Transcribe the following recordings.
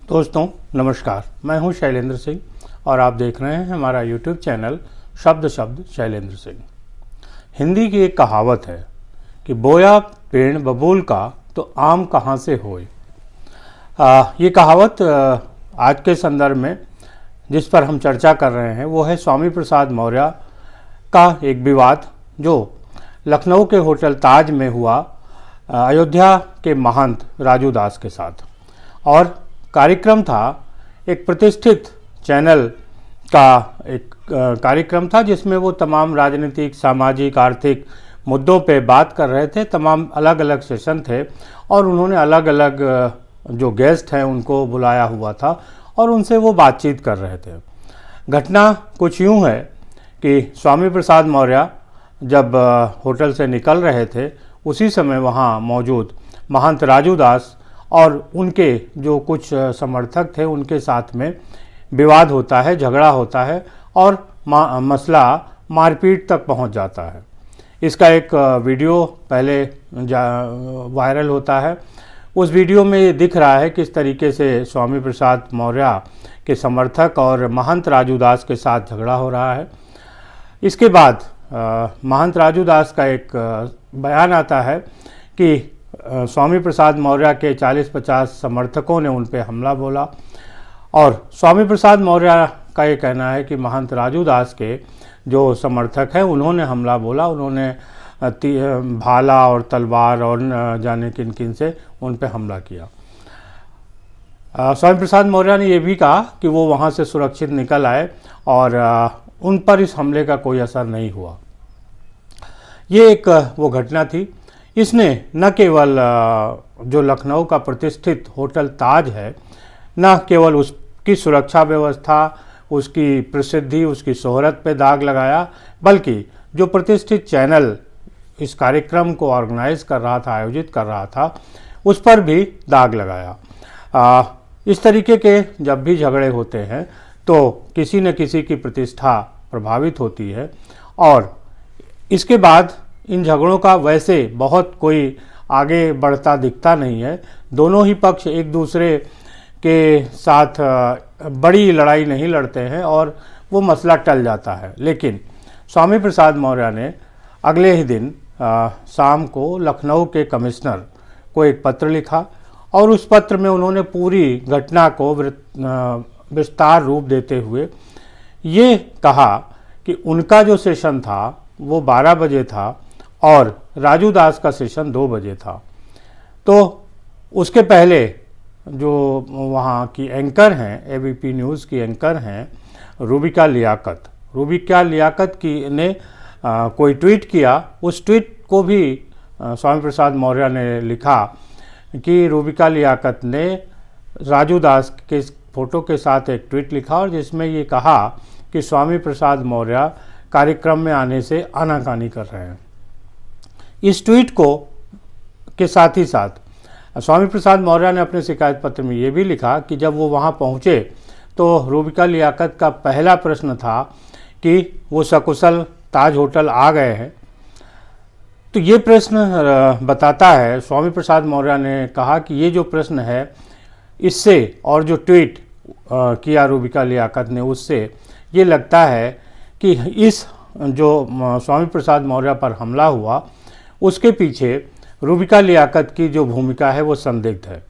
दोस्तों नमस्कार, मैं हूं शैलेंद्र सिंह और आप देख रहे हैं हमारा YouTube चैनल शब्द शब्द शैलेंद्र सिंह। हिंदी की एक कहावत है कि बोया पेड़ बबूल का तो आम कहाँ से होए। ये कहावत आज के संदर्भ में जिस पर हम चर्चा कर रहे हैं वो है स्वामी प्रसाद मौर्य का एक विवाद जो लखनऊ के होटल ताज में हुआ अयोध्या के महंत राजू दास के साथ। और कार्यक्रम था एक प्रतिष्ठित चैनल का एक कार्यक्रम था जिसमें वो तमाम राजनीतिक, सामाजिक, आर्थिक मुद्दों पे बात कर रहे थे। तमाम अलग अलग सेशन थे और उन्होंने अलग अलग जो गेस्ट हैं उनको बुलाया हुआ था और उनसे वो बातचीत कर रहे थे। घटना कुछ यूँ है कि स्वामी प्रसाद मौर्य जब होटल से निकल रहे थे उसी समय वहाँ मौजूद महंत राजू दास और उनके जो कुछ समर्थक थे उनके साथ में विवाद होता है, झगड़ा होता है और मसला मारपीट तक पहुंच जाता है। इसका एक वीडियो पहले वायरल होता है। उस वीडियो में ये दिख रहा है किस तरीके से स्वामी प्रसाद मौर्य के समर्थक और महंत राजू दास के साथ झगड़ा हो रहा है। इसके बाद महंत राजू दास का एक बयान आता है कि स्वामी प्रसाद मौर्य के 40-50 समर्थकों ने उन पर हमला बोला और स्वामी प्रसाद मौर्य का ये कहना है कि महंत राजू दास के जो समर्थक हैं उन्होंने हमला बोला। उन्होंने भाला और तलवार और जाने किन किन से उन पर हमला किया। स्वामी प्रसाद मौर्य ने यह भी कहा कि वो वहाँ से सुरक्षित निकल आए और उन पर इस हमले का कोई असर नहीं हुआ। ये एक वो घटना थी। इसने न केवल जो लखनऊ का प्रतिष्ठित होटल ताज है, न केवल उसकी सुरक्षा व्यवस्था, उसकी प्रसिद्धि, उसकी शोहरत पे दाग लगाया, बल्कि जो प्रतिष्ठित चैनल इस कार्यक्रम को ऑर्गेनाइज कर रहा था, आयोजित कर रहा था, उस पर भी दाग लगाया। इस तरीके के जब भी झगड़े होते हैं तो किसी न किसी की प्रतिष्ठा प्रभावित होती है और इसके बाद इन झगड़ों का वैसे बहुत कोई आगे बढ़ता दिखता नहीं है। दोनों ही पक्ष एक दूसरे के साथ बड़ी लड़ाई नहीं लड़ते हैं और वो मसला टल जाता है। लेकिन स्वामी प्रसाद मौर्य ने अगले ही दिन शाम को लखनऊ के कमिश्नर को एक पत्र लिखा और उस पत्र में उन्होंने पूरी घटना को विस्तार रूप देते हुए ये कहा कि उनका जो सेशन था वो 12 बजे था और राजू दास का सेशन 2 बजे था। तो उसके पहले जो वहाँ की एंकर हैं, एबीपी न्यूज़ की एंकर हैं रूबिका लियाकत की ने कोई ट्वीट किया। उस ट्वीट को भी स्वामी प्रसाद मौर्य ने लिखा कि रूबिका लियाकत ने राजू दास के फ़ोटो के साथ एक ट्वीट लिखा और जिसमें ये कहा कि स्वामी प्रसाद मौर्य कार्यक्रम में आने से आनाकानी कर रहे हैं। इस ट्वीट को के साथ ही साथ स्वामी प्रसाद मौर्य ने अपने शिकायत पत्र में ये भी लिखा कि जब वो वहाँ पहुँचे तो रूबिका लियाकत का पहला प्रश्न था कि वो सकुशल ताज होटल आ गए हैं। तो ये प्रश्न बताता है, स्वामी प्रसाद मौर्य ने कहा कि ये जो प्रश्न है इससे और जो ट्वीट किया रूबिका लियाकत ने उससे ये लगता है कि इस जो स्वामी प्रसाद मौर्य पर हमला हुआ उसके पीछे रूबिका लियाकत की जो भूमिका है वो संदिग्ध है।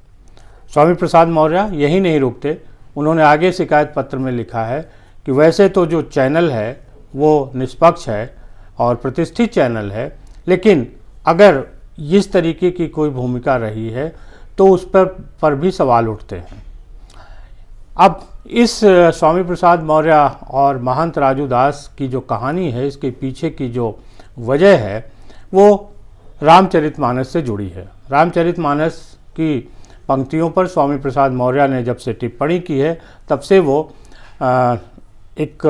स्वामी प्रसाद मौर्य यही नहीं रुकते, उन्होंने आगे शिकायत पत्र में लिखा है कि वैसे तो जो चैनल है वो निष्पक्ष है और प्रतिष्ठित चैनल है, लेकिन अगर इस तरीके की कोई भूमिका रही है तो उस पर भी सवाल उठते हैं। अब इस स्वामी प्रसाद मौर्य और महंत राजू दास की जो कहानी है, इसके पीछे की जो वजह है वो रामचरितमानस से जुड़ी है। रामचरितमानस की पंक्तियों पर स्वामी प्रसाद मौर्य ने जब से टिप्पणी की है तब से वो एक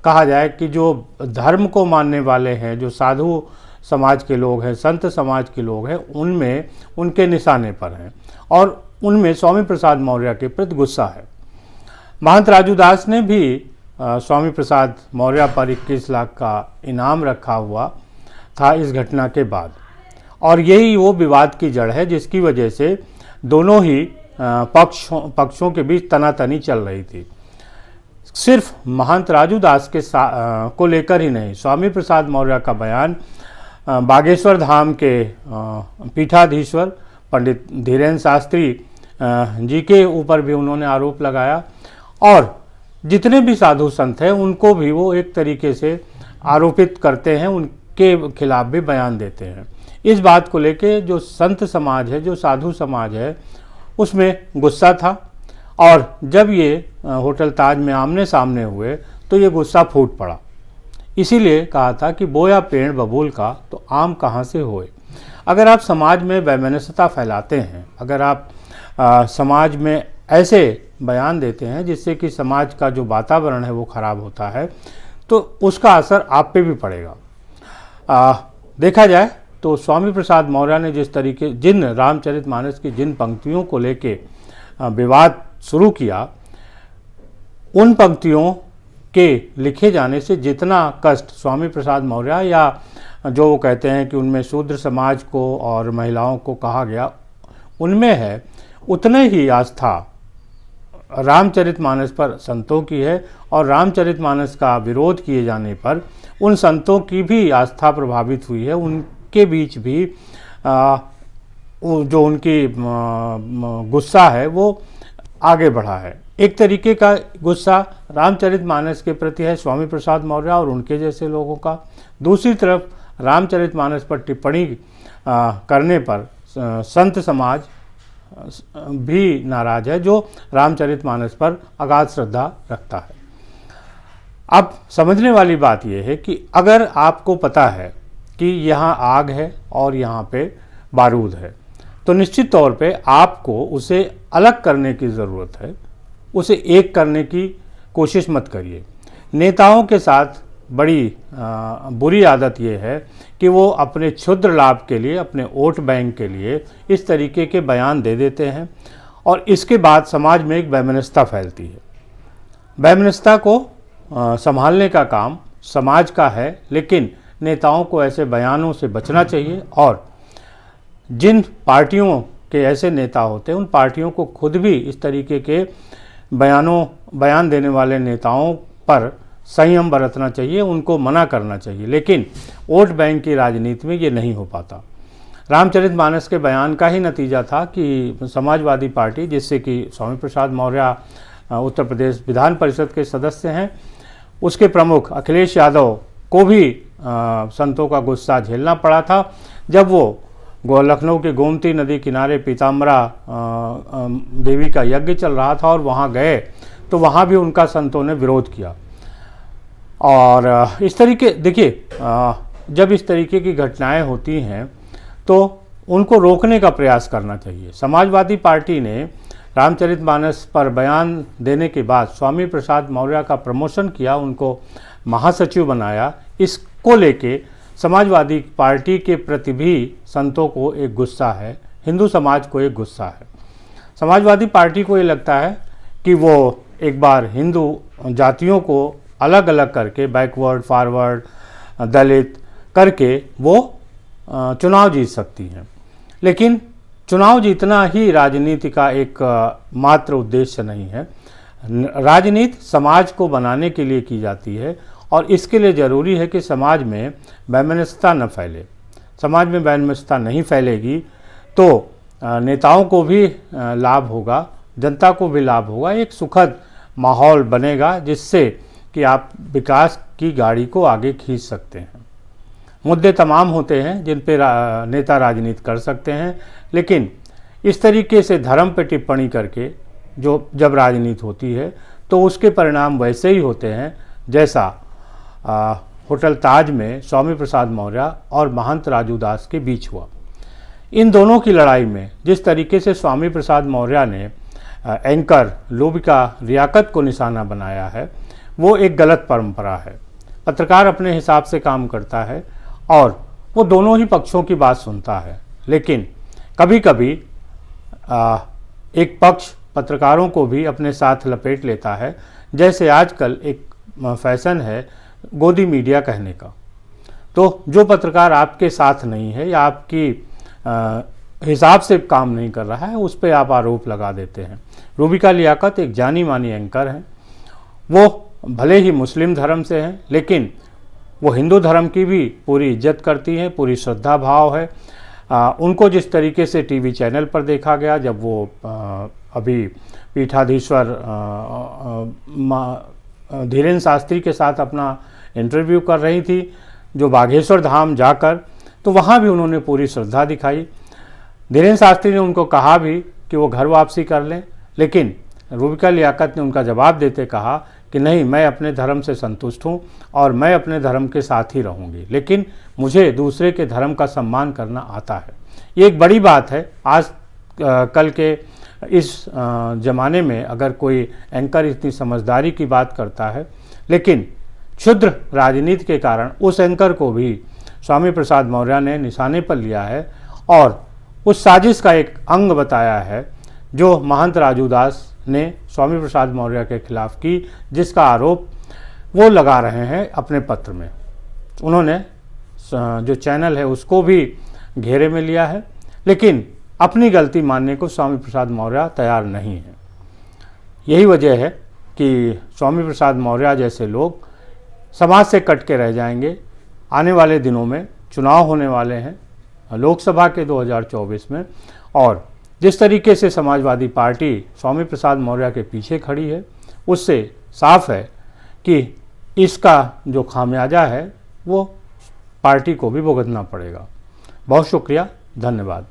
कहा जाए कि जो धर्म को मानने वाले हैं, जो साधु समाज के लोग हैं, संत समाज के लोग हैं, उनमें उनके निशाने पर हैं और उनमें स्वामी प्रसाद मौर्य के प्रति गुस्सा है। महंत राजू दास ने भी स्वामी प्रसाद मौर्य पर 21 लाख का इनाम रखा हुआ था इस घटना के बाद और यही वो विवाद की जड़ है जिसकी वजह से दोनों ही पक्षों के बीच तनातनी चल रही थी। सिर्फ महंत राजू दास के को लेकर ही नहीं, स्वामी प्रसाद मौर्य का बयान बागेश्वर धाम के पीठाधीश्वर पंडित धीरेन्द्र शास्त्री जी के ऊपर भी उन्होंने आरोप लगाया, और जितने भी साधु संत हैं उनको भी वो एक तरीके से आरोपित करते हैं, उनके खिलाफ भी बयान देते हैं। इस बात को लेके जो संत समाज है, जो साधु समाज है, उसमें गुस्सा था, और जब ये होटल ताज में आमने सामने हुए तो ये गुस्सा फूट पड़ा। इसीलिए कहा था कि बोया पेड़ बबूल का तो आम कहाँ से होए। अगर आप समाज में वैमनस्यता फैलाते हैं, अगर आप समाज में ऐसे बयान देते हैं जिससे कि समाज का जो वातावरण है वो खराब होता है, तो उसका असर आप पे भी पड़ेगा। देखा जाए तो स्वामी प्रसाद मौर्य ने जिन रामचरितमानस की जिन पंक्तियों को लेके विवाद शुरू किया, उन पंक्तियों के लिखे जाने से जितना कष्ट स्वामी प्रसाद मौर्य या जो वो कहते हैं कि उनमें शूद्र समाज को और महिलाओं को कहा गया उनमें है, उतने ही आस्था रामचरितमानस पर संतों की है, और रामचरितमानस का विरोध किए जाने पर उन संतों की भी आस्था प्रभावित हुई है। उनके बीच भी जो उनकी गुस्सा है वो आगे बढ़ा है। एक तरीके का गुस्सा रामचरितमानस के प्रति है स्वामी प्रसाद मौर्य और उनके जैसे लोगों का। दूसरी तरफ रामचरितमानस पर टिप्पणी करने पर संत समाज भी नाराज है, जो रामचरितमानस पर अगाध श्रद्धा रखता है। अब समझने वाली बात यह है कि अगर आपको पता है कि यहाँ आग है और यहाँ पे बारूद है, तो निश्चित तौर पे आपको उसे अलग करने की ज़रूरत है, उसे एक करने की कोशिश मत करिए। नेताओं के साथ बड़ी बुरी आदत ये है कि वो अपने क्षुद्र लाभ के लिए, अपने वोट बैंक के लिए इस तरीके के बयान दे देते हैं, और इसके बाद समाज में एक वैमनस्यता फैलती है। वैमनस्यता को संभालने का काम समाज का है, लेकिन नेताओं को ऐसे बयानों से बचना चाहिए, और जिन पार्टियों के ऐसे नेता होते हैं उन पार्टियों को खुद भी इस तरीके के बयान देने वाले नेताओं पर संयम बरतना चाहिए, उनको मना करना चाहिए। लेकिन वोट बैंक की राजनीति में ये नहीं हो पाता। रामचरितमानस के बयान का ही नतीजा था कि समाजवादी पार्टी, जिससे कि स्वामी प्रसाद मौर्य उत्तर प्रदेश विधान परिषद के सदस्य हैं, उसके प्रमुख अखिलेश यादव को भी संतों का गुस्सा झेलना पड़ा था। जब वो लखनऊ के गोमती नदी किनारे पीताम्बरा देवी का यज्ञ चल रहा था और वहाँ गए, तो वहाँ भी उनका संतों ने विरोध किया। और इस तरीके देखिए, जब इस तरीके की घटनाएं होती हैं तो उनको रोकने का प्रयास करना चाहिए। समाजवादी पार्टी ने रामचरितमानस पर बयान देने के बाद स्वामी प्रसाद मौर्य का प्रमोशन किया, उनको महासचिव बनाया। इसको लेके समाजवादी पार्टी के प्रति भी संतों को एक गुस्सा है, हिंदू समाज को एक गुस्सा है। समाजवादी पार्टी को ये लगता है कि वो एक बार हिंदू जातियों को अलग अलग करके, बैकवर्ड, फॉरवर्ड, दलित करके वो चुनाव जीत सकती हैं। लेकिन चुनाव जीतना ही राजनीति का एक मात्र उद्देश्य नहीं है। राजनीति समाज को बनाने के लिए की जाती है, और इसके लिए ज़रूरी है कि समाज में वैमनस्यता न फैले। समाज में वैमनस्यता नहीं फैलेगी तो नेताओं को भी लाभ होगा, जनता को भी लाभ होगा, एक सुखद माहौल बनेगा जिससे कि आप विकास की गाड़ी को आगे खींच सकते हैं। मुद्दे तमाम होते हैं जिन पे नेता राजनीति कर सकते हैं, लेकिन इस तरीके से धर्म पे टिप्पणी करके जब राजनीति होती है तो उसके परिणाम वैसे ही होते हैं जैसा होटल ताज में स्वामी प्रसाद मौर्य और महंत राजू दास के बीच हुआ। इन दोनों की लड़ाई में जिस तरीके से स्वामी प्रसाद मौर्य ने एंकर लोबिका रियाकत को निशाना बनाया है, वो एक गलत परंपरा है। पत्रकार अपने हिसाब से काम करता है और वो दोनों ही पक्षों की बात सुनता है, लेकिन कभी कभी एक पक्ष पत्रकारों को भी अपने साथ लपेट लेता है। जैसे आजकल एक फैशन है गोदी मीडिया कहने का। तो जो पत्रकार आपके साथ नहीं है या आपकी हिसाब से काम नहीं कर रहा है, उस पर आप आरोप लगा देते हैं। रूबिका लियाकत एक जानी मानी एंकर हैं। वो भले ही मुस्लिम धर्म से हैं, लेकिन वो हिंदू धर्म की भी पूरी इज्जत करती हैं, पूरी श्रद्धा भाव है। उनको जिस तरीके से टीवी चैनल पर देखा गया जब वो अभी पीठाधीश्वर धीरेन्द्र शास्त्री के साथ अपना इंटरव्यू कर रही थी, जो बागेश्वर धाम जाकर, तो वहाँ भी उन्होंने पूरी श्रद्धा दिखाई। धीरेन्द्र शास्त्री ने उनको कहा भी कि वो घर वापसी कर लें, लेकिन रूबिका लियाकत ने उनका जवाब देते कहा कि नहीं, मैं अपने धर्म से संतुष्ट हूँ और मैं अपने धर्म के साथ ही रहूँगी, लेकिन मुझे दूसरे के धर्म का सम्मान करना आता है। ये एक बड़ी बात है। आज कल के इस ज़माने में अगर कोई एंकर इतनी समझदारी की बात करता है, लेकिन क्षुद्र राजनीति के कारण उस एंकर को भी स्वामी प्रसाद मौर्य ने निशाने पर लिया है और उस साजिश का एक अंग बताया है जो महंत राजू दास ने स्वामी प्रसाद मौर्य के खिलाफ की, जिसका आरोप वो लगा रहे हैं अपने पत्र में। उन्होंने जो चैनल है उसको भी घेरे में लिया है, लेकिन अपनी गलती मानने को स्वामी प्रसाद मौर्य तैयार नहीं है। यही वजह है कि स्वामी प्रसाद मौर्य जैसे लोग समाज से कट के रह जाएंगे। आने वाले दिनों में चुनाव होने वाले हैं लोकसभा के 2024 में, और जिस तरीके से समाजवादी पार्टी स्वामी प्रसाद मौर्य के पीछे खड़ी है, उससे साफ है कि इसका जो खामियाजा है वो पार्टी को भी भुगतना पड़ेगा। बहुत शुक्रिया, धन्यवाद।